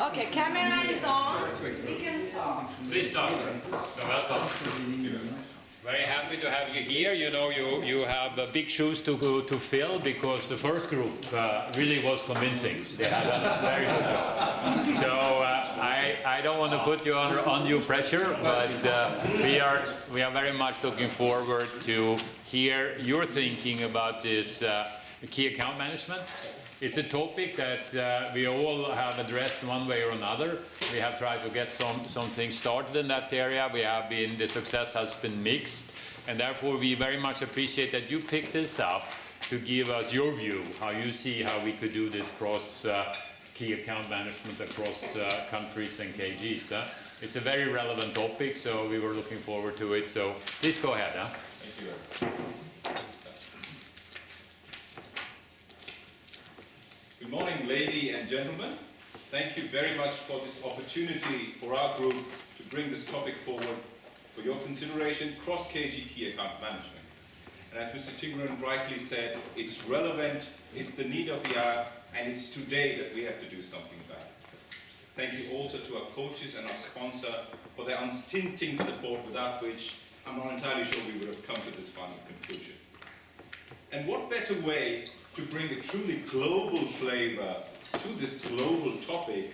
Okay, camera is on. We can start. Please start. You're welcome. Very happy to have you here. You know, you have big shoes to fill because the first group really was convincing. They had a very good job. So I don't want to put you under undue pressure, but we are very much looking forward to hear your thinking about this key account management. It's a topic that we all have addressed one way or another. We have tried to get some things started in that area. The success has been mixed, and therefore we very much appreciate that you picked this up to give us your view, how you see how we could do this cross key account management across countries and KGs. It's a very relevant topic, so we were looking forward to it. So please go ahead. Thank you. Good morning, ladies and gentlemen. Thank you very much for this opportunity for our group to bring this topic forward for your consideration, cross-KG key account management. And as Mr. Tingren rightly said, it's relevant, it's the need of the hour, and it's today that we have to do something about it. Thank you also to our coaches and our sponsor for their unstinting support, without which I'm not entirely sure we would have come to this final conclusion. And what better way to bring a truly global flavor to this global topic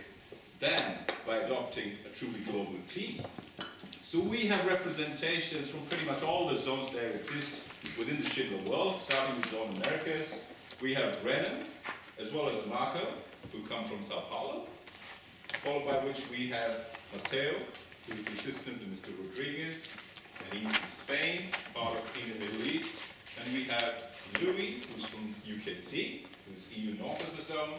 than by adopting a truly global team. So we have representations from pretty much all the zones that exist within the Schindler world, starting with Zone Americas. We have Brennan, as well as Marco, who come from Sao Paulo, followed by which we have Mateo, who is the assistant to Mr. Rodriguez, and he's in Spain, part of in the Middle East. And we have Louis, who's from UKC, who's EU North as a zone,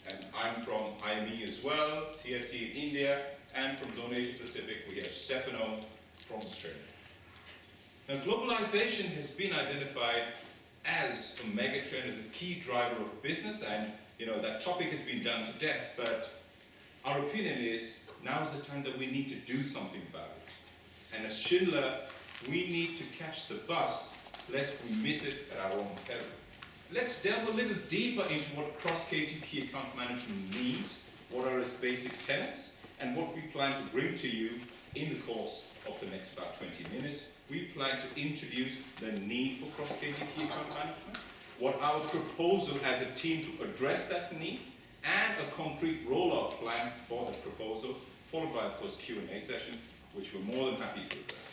and I'm from IME as well, TRT in India, and from Zone Asia Pacific we have Stefano from Australia. Now globalization has been identified as a megatrend, as a key driver of business, and you know that topic has been done to death, but our opinion is now is the time that we need to do something about it. And as Schindler, we need to catch the bus lest we miss it at our own peril. Let's delve a little deeper into what cross-KG key account management means, what are its basic tenets, and what we plan to bring to you in the course of the next about 20 minutes. We plan to introduce the need for cross-KG key account management, what our proposal as a team to address that need, and a concrete rollout plan for that proposal, followed by, of course, Q&A session, which we're more than happy to address.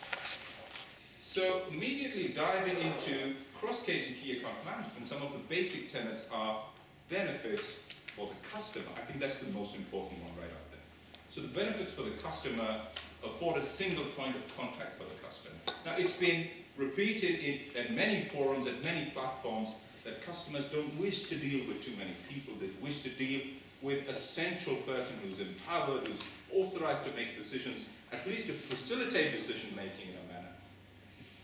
So immediately diving into cross-KG key account management, some of the basic tenets are benefits for the customer. I think that's the most important one right out there. So the benefits for the customer afford a single point of contact for the customer. Now it's been repeated at many forums, at many platforms, that customers don't wish to deal with too many people. They wish to deal with a central person who's empowered, who's authorized to make decisions, at least to facilitate decision making in a manner.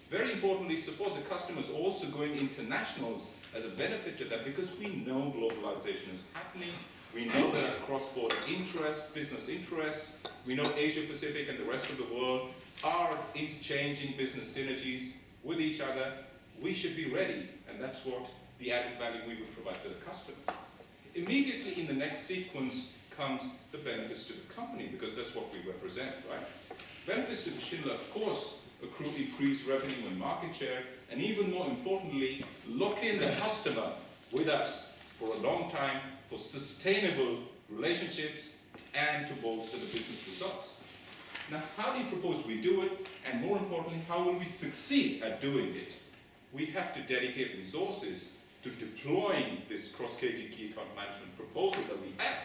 Very importantly, support the customers also going internationals as a benefit to that, because we know globalization is happening. We know there are cross-border interests, business interests. We know Asia Pacific and the rest of the world are interchanging business synergies with each other. We should be ready, and that's what the added value we would provide to the customers. Immediately in the next sequence comes the benefits to the company, because that's what we represent, right? Benefits to the Schindler, of course, accrue increased revenue and market share, and even more importantly, lock in the customer with us for a long time, for sustainable relationships, and to bolster the business results. Now, how do you propose we do it? And more importantly, how will we succeed at doing it? We have to dedicate resources to deploying this cross-KG key account management proposal that we have.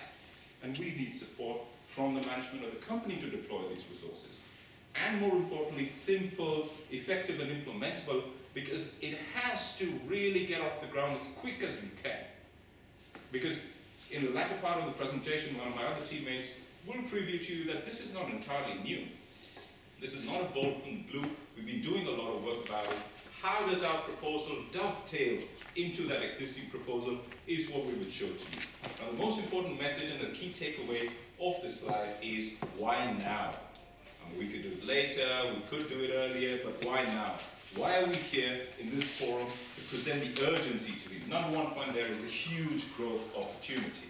And we need support from the management of the company to deploy these resources. And more importantly, simple, effective, and implementable, because it has to really get off the ground as quick as we can. Because in the latter part of the presentation, one of my other teammates will preview to you that this is not entirely new. This is not a bolt from the blue. We've been doing a lot of work about it. How does our proposal dovetail into that existing proposal is what we would show to you. Now, the most important message and the key takeaway of this slide is why now? We could do it later, we could do it earlier, but why now? Why are we here in this forum to present the urgency to you? Number one point there is the huge growth opportunity.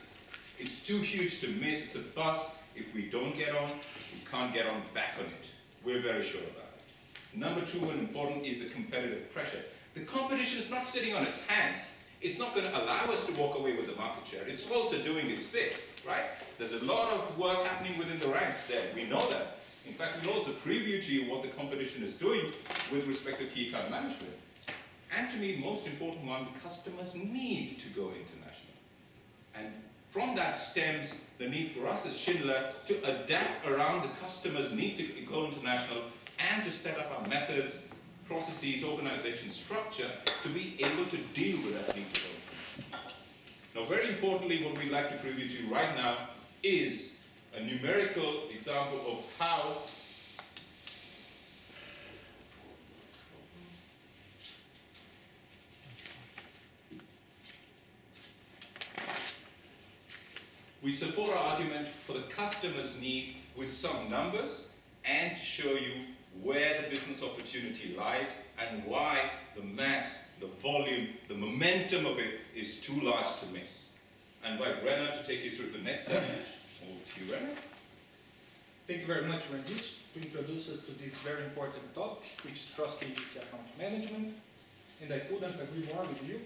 It's too huge to miss. It's a bus. If we don't get on, we can't get on back on it. We're very sure about it. Number two, and important, is the competitive pressure. The competition is not sitting on its hands. It's not going to allow us to walk away with the market share. It's also doing its bit, right? There's a lot of work happening within the ranks there. We know that. In fact, we'll also preview to you what the competition is doing with respect to key account management. And to me, most important one, the customers need to go international. And from that stems the need for us as Schindler to adapt around the customer's need to go international and to set up our methods, processes, organization structure to be able to deal with that need to go international. Now, very importantly, what we'd like to preview to you right now is a numerical example of how we support our argument for the customer's need with some numbers and to show you where the business opportunity lies and why the mass, the volume, the momentum of it is too large to miss. And by Brenner to take you through the next segment. Over to you, Brenner. Thank you very much, Ranjit, to introduce us to this very important topic, which is cross-KG key account management. And I couldn't agree more with you.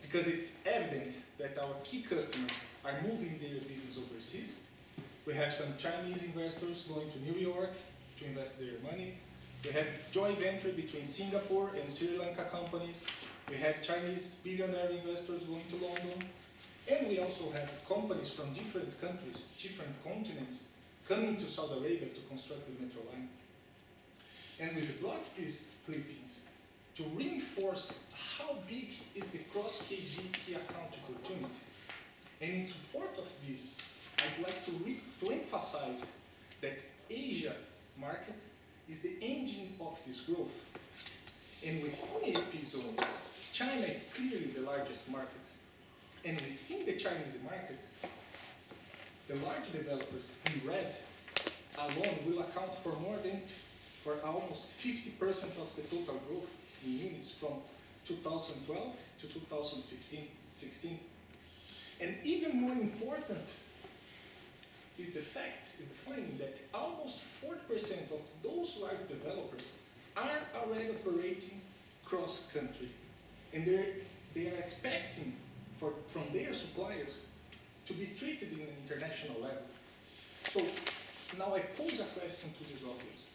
Because it's evident that our key customers are moving their business overseas. We have some Chinese investors going to New York to invest their money. We have joint venture between Singapore and Sri Lanka companies. We have Chinese billionaire investors going to London. And we also have companies from different countries, different continents, coming to Saudi Arabia to construct the metro line. And we've brought these clippings to reinforce how big is the cross-KG key account opportunity. And in support of this, I'd like to emphasize that Asia market is the engine of this growth. And within AP zone, China is clearly the largest market. And within the Chinese market, the large developers in red alone will account for almost 50% of the total growth in units from 2012 to 2015-16. And even more important is the finding that almost 40% of those large developers are already operating cross-country. And they are expecting from their suppliers to be treated in an international level. So now I pose a question to this audience.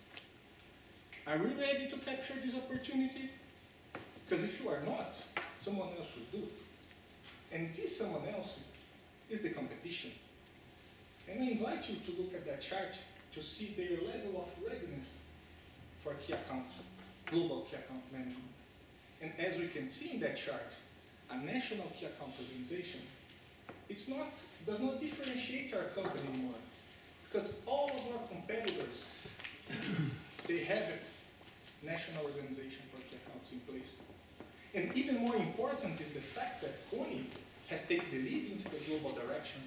Are we ready to capture this opportunity? Because if you are not, someone else will do. And this someone else is the competition. And I invite you to look at that chart to see their level of readiness for key account, global key account management. And as we can see in that chart, a national key account organization, does not differentiate our company anymore. Because all of our competitors, they have a national organization for key accounts in place. And even more important is the fact that KONI has taken the lead into the global direction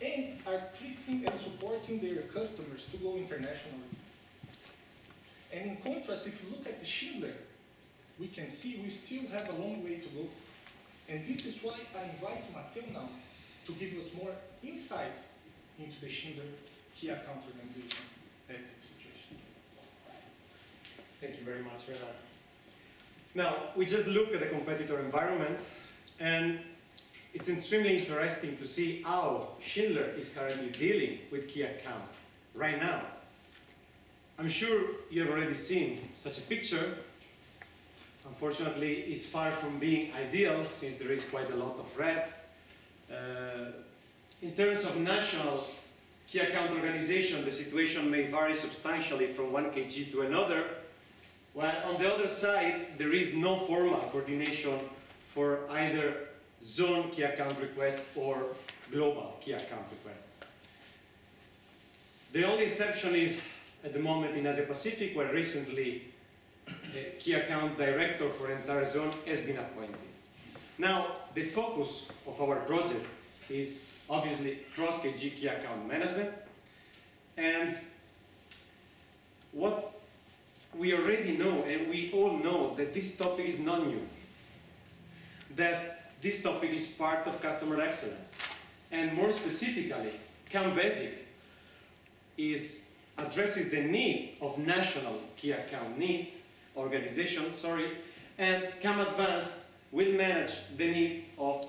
and are treating and supporting their customers to go internationally. And in contrast, if you look at the Schindler, we can see we still have a long way to go. And this is why I invite Matteo now to give us more insights into the Schindler key account organization as its situation. Thank you very much, Renan. Now, we just looked at the competitor environment, and it's extremely interesting to see how Schindler is currently dealing with key accounts right now. I'm sure you have already seen such a picture. Unfortunately, it's far from being ideal since there is quite a lot of red. In terms of national key account organization, the situation may vary substantially from one KG to another, while on the other side, there is no formal coordination for either zone key account request or global key account request. The only exception is at the moment in Asia Pacific, where recently a key account director for the entire zone has been appointed. Now, the focus of our project is obviously cross-KG key account management, and what we already know, and we all know, that this topic is not new. that this topic is part of customer excellence. And more specifically, KAM Basic addresses the needs of national key account organizations, and KAM Advance will manage the needs of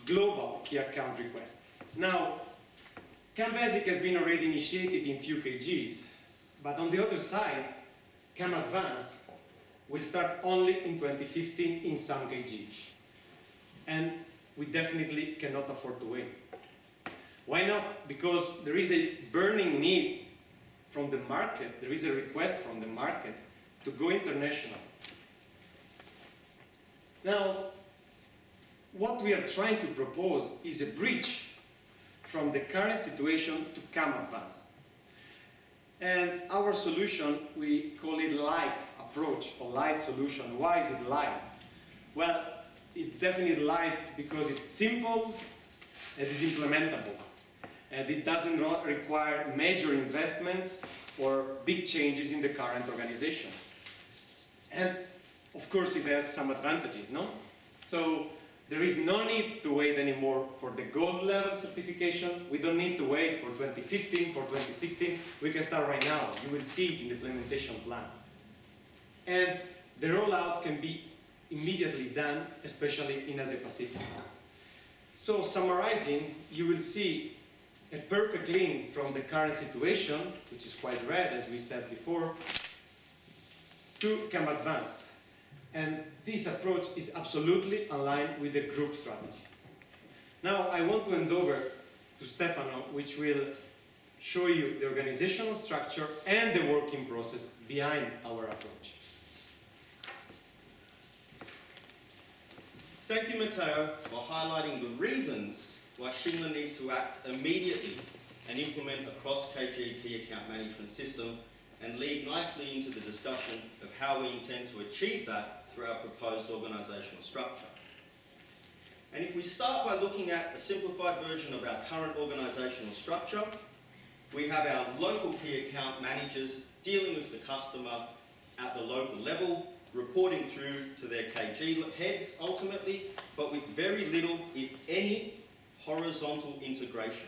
global key account requests. Now, KAM Basic has been already initiated in few KGs, but on the other side, KAM Advance will start only in 2015 in some KGs. And we definitely cannot afford to wait. Why not? Because there is a burning need from the market, there is a request from the market to go international. Now, what we are trying to propose is a bridge from the current situation to KAM Advance. And our solution, we call it light approach or light solution. Why is it light? Well, it's definitely light because it's simple and it's implementable. And it doesn't require major investments or big changes in the current organization. And of course it has some advantages, no? So there is no need to wait anymore for the gold level certification. We don't need to wait for 2015, for 2016. We can start right now. You will see it in the implementation plan. And the rollout can be immediately done, especially in Asia Pacific. So summarizing, you will see a perfect link from the current situation, which is quite red, as we said before, to KAM Advance. And this approach is absolutely aligned with the group strategy. Now, I want to hand over to Stefano, which will show you the organizational structure and the working process behind our approach. Thank you, Matteo, for highlighting the reasons why Schindler needs to act immediately and implement a cross-KG key account management system, and lead nicely into the discussion of how we intend to achieve that through our proposed organisational structure. And if we start by looking at a simplified version of our current organisational structure, we have our local key account managers dealing with the customer at the local level, reporting through to their KG heads ultimately, but with very little, if any, horizontal integration.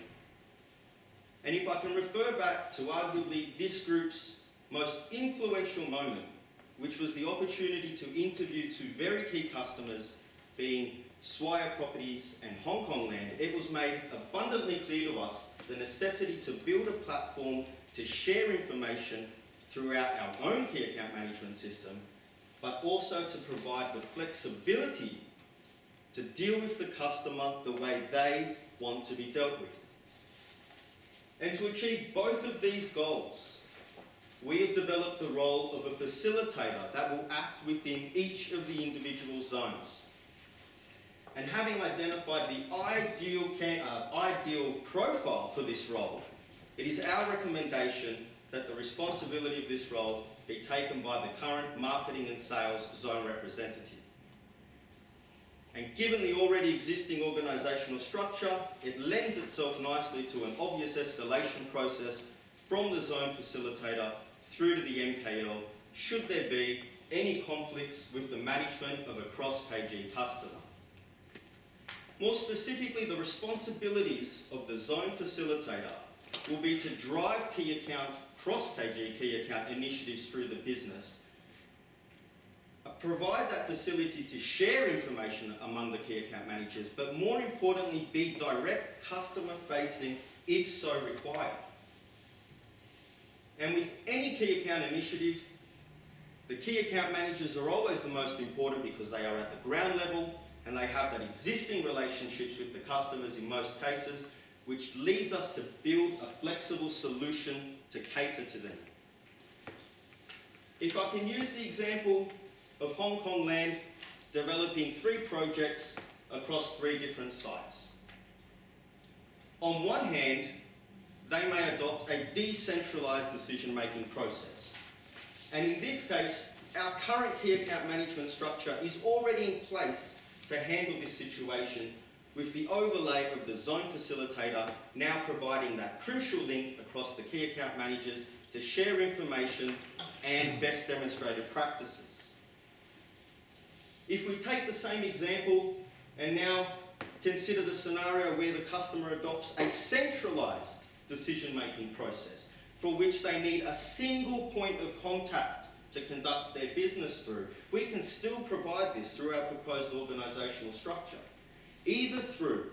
And if I can refer back to arguably this group's most influential moment, which was the opportunity to interview two very key customers, being Swire Properties and Hong Kong Land, it was made abundantly clear to us the necessity to build a platform to share information throughout our own key account management system, but also to provide the flexibility to deal with the customer the way they want to be dealt with. And to achieve both of these goals, we have developed the role of a facilitator that will act within each of the individual zones. And having identified the ideal profile for this role, it is our recommendation that the responsibility of this role be taken by the current marketing and sales zone representative. And given the already existing organisational structure, it lends itself nicely to an obvious escalation process from the zone facilitator through to the MKL, should there be any conflicts with the management of a cross-KG customer. More specifically, the responsibilities of the zone facilitator will be to drive key account, cross-KG key account initiatives through the business, provide that facility to share information among the key account managers, but more importantly, be direct customer-facing if so required. And with any key account initiative, the key account managers are always the most important because they are at the ground level and they have that existing relationships with the customers in most cases, which leads us to build a flexible solution to cater to them. If I can use the example of Hong Kong Land developing 3 projects across 3 different sites. On one hand, they may adopt a decentralised decision-making process. And in this case, our current key account management structure is already in place to handle this situation, with the overlay of the zone facilitator now providing that crucial link across the key account managers to share information and best demonstrated practices. If we take the same example And now consider the scenario where the customer adopts a centralised decision-making process for which they need a single point of contact to conduct their business through. We can still provide this through our proposed organisational structure, either through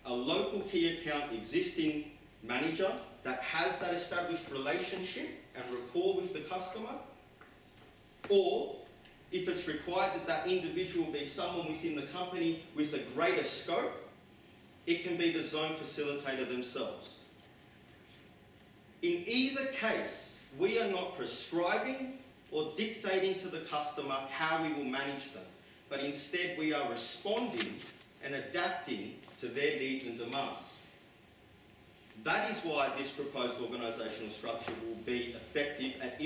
a local key account existing manager that has that established relationship and rapport with the customer, or if it's required that that individual be someone within the company with a greater scope, it can be the zone facilitator themselves. In either case, we are not prescribing or dictating to the customer how we will manage them, but instead we are responding and adapting to their needs and demands. That is why this proposed organisational structure will be effective at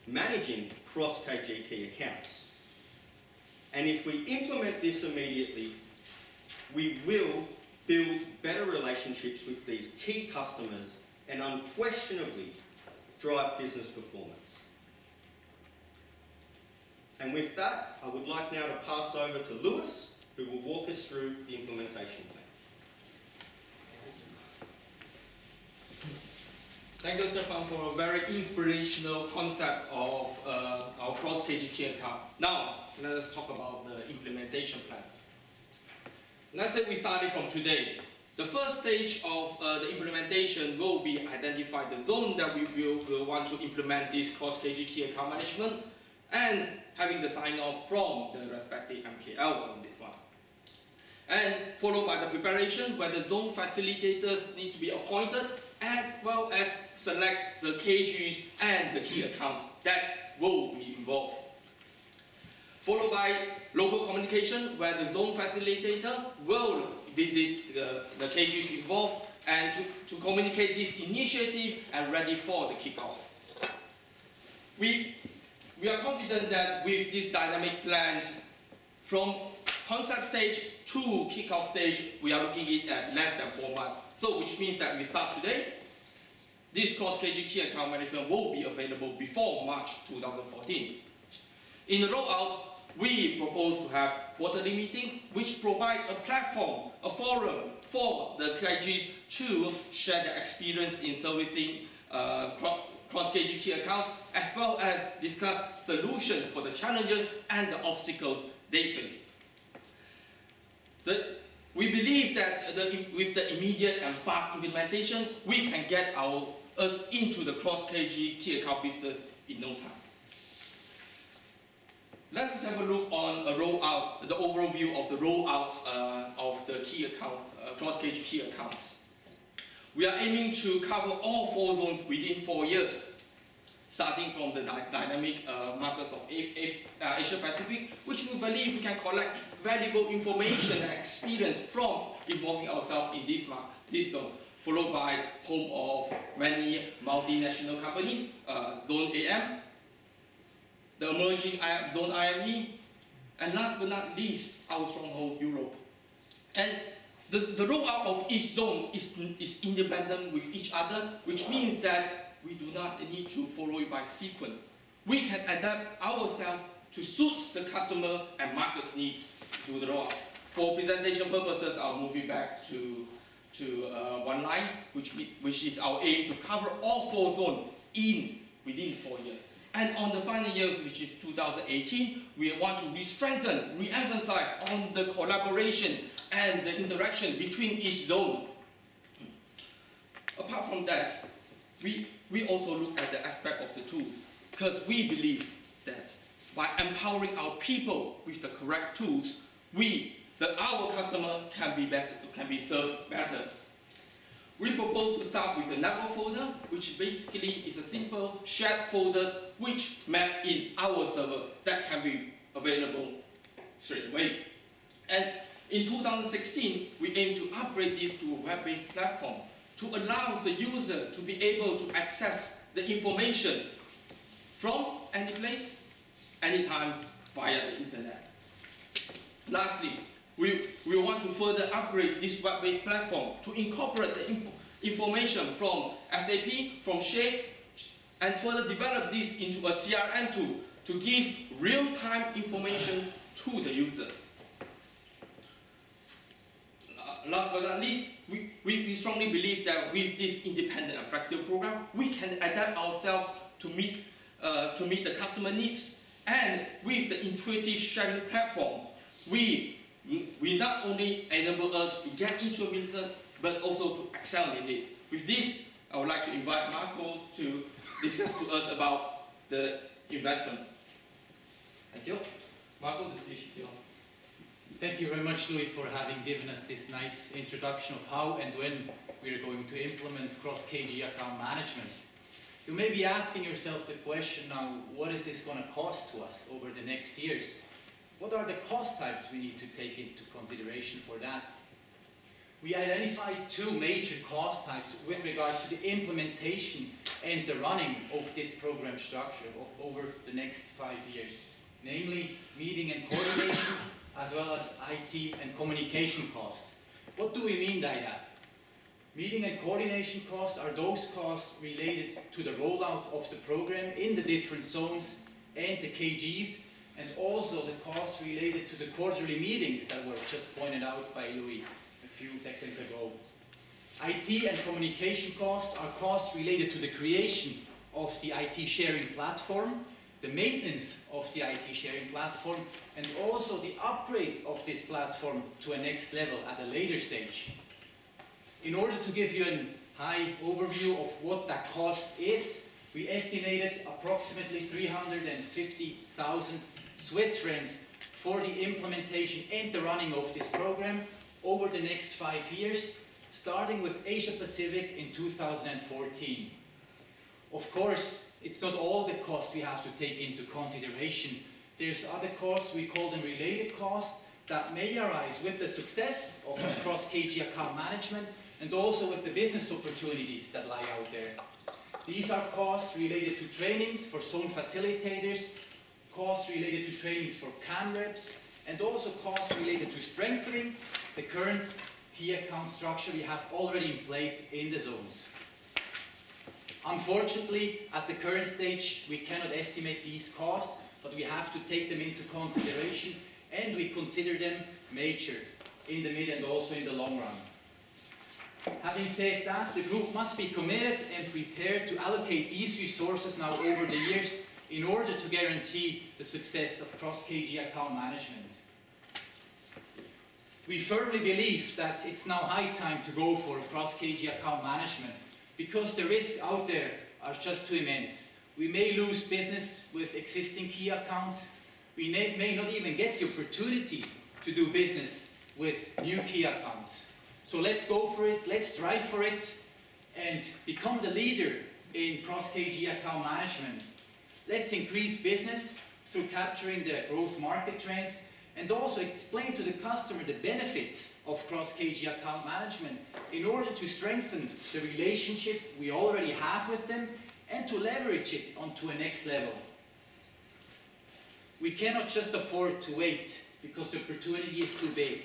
managing cross-KG key accounts. And if we implement this immediately, we will build better relationships with these key customers and unquestionably drive business performance. And with that, I would like now to pass over to Lewis, who will walk us through the implementation plan. Thank you, Stefan, for a very inspirational concept of our cross-KG key account. Now, let us talk about the implementation plan. Let's say we started from today. The first stage of the implementation will be identify the zone that we will want to implement this cross-KG key account management and having the sign-off from the respective MKLs on this one. And followed by the preparation where the zone facilitators need to be appointed, as well as select the KGs and the key accounts that will be involved. Followed by local communication where the zone facilitator will visit the KGs involved and to communicate this initiative and ready for the kickoff. We are confident that with these dynamic plans, from concept stage to kickoff stage, we are looking at less than 4 months. So which means that we start today, this cross-KG key account management will be available before March 2014. In the rollout, we propose to have quarterly meeting, which provide a platform, a forum for the KGs to share their experience in servicing cross-KG key accounts, as well as discuss solutions for the challenges and the obstacles they faced. We believe that with the immediate and fast implementation, we can get us into the cross-KG key account business in no time. Let us have a look on a rollout, the overall view of the rollouts of the key accounts, cross-KG key accounts. We are aiming to cover all 4 zones within 4 years, starting from the dynamic markets of Asia Pacific, which we believe we can collect valuable information and experience from involving ourselves in this zone, followed by home of many multinational companies, Zone AM, the emerging Zone IME, and last but not least, our stronghold Europe. And the rollout of each zone is independent with each other, which means that we do not need to follow it by sequence. We can adapt ourselves to suit the customer and market's needs to do the rollout. For presentation purposes, I'll move it back to one line, which is our aim to cover all 4 zones within 4 years. And on the final years, which is 2018, we want to re-emphasize on the collaboration and the interaction between each zone. Apart from that, we also look at the aspect of the tools, because we believe that by empowering our people with the correct tools, our customer can be served better. We propose to start with the network folder, which basically is a simple shared folder which map in our server that can be available straight away. And in 2016, we aim to upgrade this to a web-based platform to allow the user to be able to access the information from any place, anytime via the internet. Lastly, we want to further upgrade this web-based platform to incorporate the information from SAP, from Shape, and further develop this into a CRM tool to give real-time information to the users. last but not least, we strongly believe that with this independent and flexible program, we can adapt ourselves to meet the customer needs. And with the intuitive sharing platform, we not only enable us to get into a business, but also to excel in it. With this, I would like to invite Marco to discuss to us about the investment. Thank you. Marco, the stage is yours. Thank you very much, Louis, for having given us this nice introduction of how and when we are going to implement cross-KG account management. You may be asking yourself the question now, what is this going to cost to us over the next years? What are the cost types we need to take into consideration for that? We identified two major cost types with regards to the implementation and the running of this program structure over the next 5 years, namely meeting and coordination, as well as IT and communication costs. What do we mean by that? Meeting and coordination costs are those costs related to the rollout of the program in the different zones and the KGs, and also the costs related to the quarterly meetings that were just pointed out by Louis a few seconds ago. IT and communication costs are costs related to the creation of the IT sharing platform, the maintenance of the IT sharing platform, and also the upgrade of this platform to a next level at a later stage. In order to give you a high overview of what that cost is, we estimated approximately 350,000 Swiss francs for the implementation and the running of this program over the next 5 years, starting with Asia Pacific in 2014. Of course, it's not all the costs we have to take into consideration. There's other costs, we call them related costs, that may arise with the success of cross-KG account management and also with the business opportunities that lie out there. These are costs related to trainings for zone facilitators, costs related to trainings for KAM reps, and also costs related to strengthening the current key account structure we have already in place in the zones. Unfortunately, at the current stage, we cannot estimate these costs, but we have to take them into consideration, and we consider them major in the mid and also in the long run. Having said that, the group must be committed and prepared to allocate these resources now over the years in order to guarantee the success of cross-KG account management. We firmly believe that it's now high time to go for cross-KG account management because the risks out there are just too immense. We may lose business with existing key accounts. We may not even get the opportunity to do business with new key accounts. So let's go for it, let's strive for it, and become the leader in cross-KG account management. Let's increase business through capturing the growth market trends, and also explain to the customer the benefits of cross-KG account management in order to strengthen the relationship we already have with them and to leverage it onto a next level. We cannot just afford to wait because the opportunity is too big.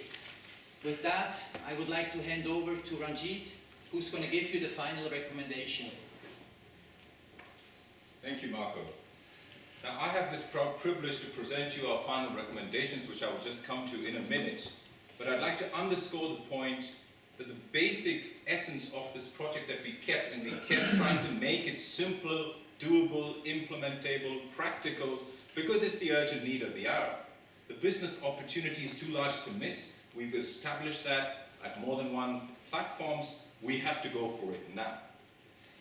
With that, I would like to hand over to Ranjit, who's going to give you the final recommendation. Thank you, Marco. Now, I have this proud privilege to present you our final recommendations, which I will just come to in a minute. But I'd like to underscore the point that the basic essence of this project that we kept trying to make it simple, doable, implementable, practical, because it's the urgent need of the hour. The business opportunity is too large to miss. We've established that at more than one platforms. We have to go for it now.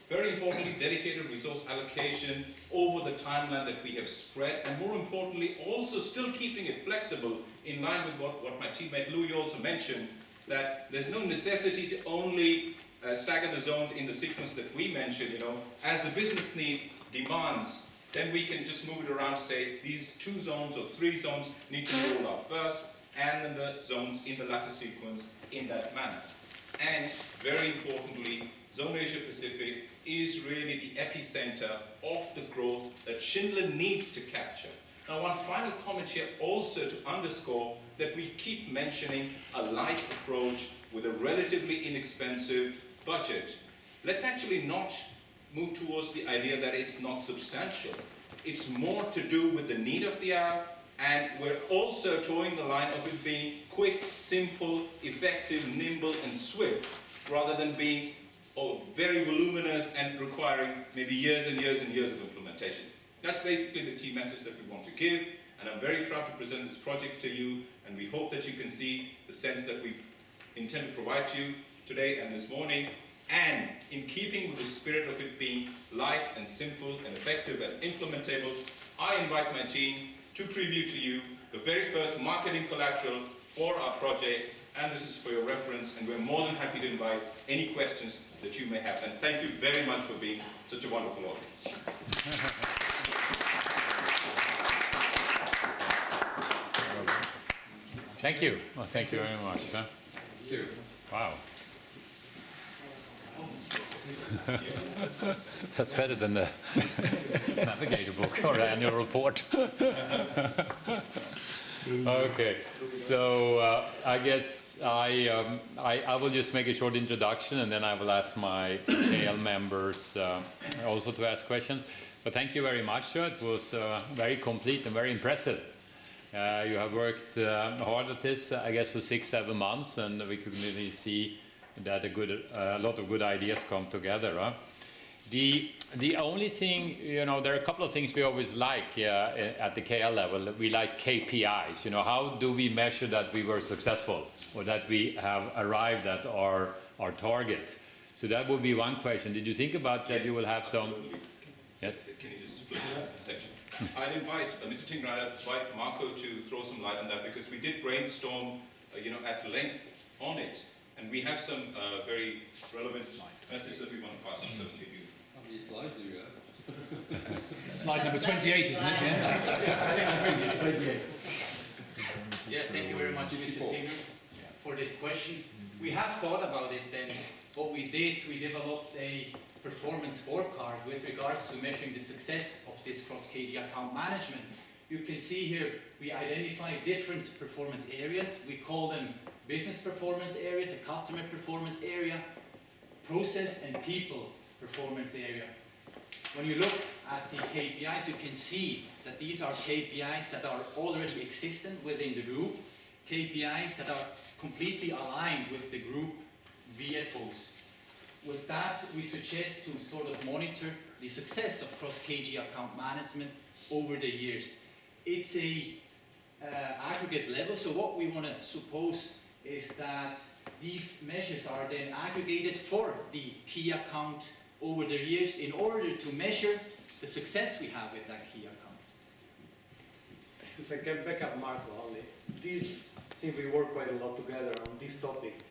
Very importantly, dedicated resource allocation over the timeline that we have spread, and more importantly, also still keeping it flexible in line with what my teammate Louis also mentioned, that there's no necessity to only stagger the zones in the sequence that we mentioned. As the business need demands, then we can just move it around to say these 2 zones or 3 zones need to roll out first, and then the zones in the latter sequence in that manner. And very importantly, Zone Asia Pacific is really the epicenter of the growth that Schindler needs to capture. Now, one final comment here also to underscore that we keep mentioning a light approach with a relatively inexpensive budget. Let's actually not move towards the idea that it's not substantial. It's more to do with the need of the hour And we're also towing the line of it being quick, simple, effective, nimble, and swift, rather than being very voluminous and requiring maybe years and years and years of implementation. That's basically the key message that we want to give, and I'm very proud to present this project to you, and we hope that you can see the sense that we intend to provide to you today and this morning, and in keeping with the spirit of it being light and simple and effective and implementable, I invite my team to preview to you the very first marketing collateral for our project, and this is for your reference, and we're more than happy to invite any questions that you may have. And thank you very much for being such a wonderful audience. Thank you. Well, thank you very much. Huh? Thank you. Wow. That's better than the Navigator book or annual report. Okay, so I guess I will just make a short introduction, and then I will ask my KL members also to ask questions. But thank you very much. It was very complete and very impressive. You have worked hard at this, I guess, for 6-7 months, and we could really see that a lot of good ideas come together. Huh? The only thing, you know, there are a couple of things we always like at the KL level. We like KPIs. You know, how do we measure that we were successful or that we have arrived at our target? So that would be one question. Did you think about that? You will have some. Absolutely. Yes. Can you just flip the section? I'd invite Mr. Tingner, I'd invite Marco to throw some light on that, because we did brainstorm, you know, at length on it, and we have some very relevant messages that we want to pass on to you. How many slides do you have? Slide number 28, isn't it? Yeah, thank you very much, Mr. Tingner, for this question. We have thought about it, and what we did, we developed a performance scorecard with regards to measuring the success of this cross-KG account management. You can see here we identify different performance areas. We call them business performance areas, a customer performance area, process and people performance area. When you look at the KPIs, you can see that these are KPIs that are already existent within the group, KPIs that are completely aligned with the group VFOs. With that, we suggest to sort of monitor the success of cross-KG account management over the years. It's a aggregate level, so what we want to suppose is that these measures are then aggregated for the key account over the years in order to measure the success we have with that key account. If I can back up Marco only, this, since we work quite a lot together on this topic,